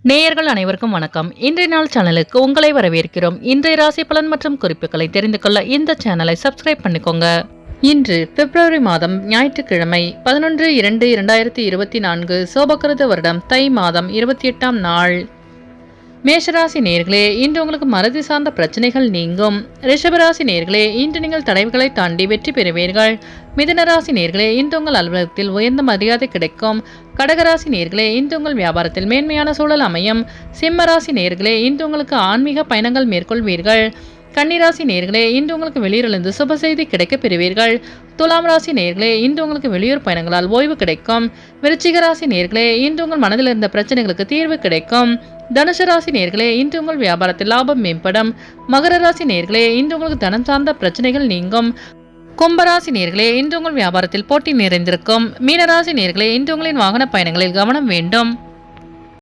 நேயர்கள் அனைவருக்கும் வணக்கம். இன்றைய நாள் சேனலுக்கு உங்களை வரவேற்கிறோம். இன்றைய ராசி பலன் மற்றும் குறிப்புகளை தெரிந்து கொள்ள இந்த சேனலை சப்ஸ்கிரைப் பண்ணிக்கோங்க. இன்று பிப்ரவரி மாதம் ஞாயிற்றுக்கிழமை 11/2/2024 சோபகிருத வருடம் தை மாதம் 28ஆம் நாள். மேஷராசி நேர்களே, இன்று உங்களுக்கு மறதி சார்ந்த பிரச்சனைகள் நீங்கும். ரிஷபராசி நேர்களே, இன்று நீங்கள் தடைகளை தாண்டி வெற்றி பெறுவீர்கள். மிதுனராசி நேர்களே, இன்று உங்கள் அலுவலகத்தில் உயர்ந்த மரியாதை கிடைக்கும். கடகராசி நேர்களே, இன்று உங்கள் வியாபாரத்தில் மேன்மையான சூழல் அமையும். சிம்மராசி நேர்களே, இன்று உங்களுக்கு ஆன்மீக பயணங்கள் மேற்கொள்வீர்கள். கன்னிராசி நேர்களே, இன்று உங்களுக்கு வெளியூரிலிருந்து சுப செய்தி கிடைக்க பெறுவீர்கள். துலாம் ராசி நேர்களே, இன்று உங்களுக்கு வெளியூர் பயணங்களால் ஓய்வு கிடைக்கும். விருச்சிக ராசி நேர்களே, இன்று உங்கள் மனதில் இருந்த பிரச்சனைகளுக்கு தீர்வு கிடைக்கும். தனுசு ராசி நேர்களே, இன்று உங்கள் வியாபாரத்தில் லாபம் மேம்படும். மகர ராசி நேர்களே, இன்று உங்களுக்கு தனம் சார்ந்த பிரச்சனைகள் நீங்கும். கும்பராசி நேர்களே, இன்று உங்கள் வியாபாரத்தில் போட்டி நிறைந்திருக்கும். மீனராசி நேர்களே, இன்று உங்களின் வாகன பயணங்களில் கவனம் வேண்டும்.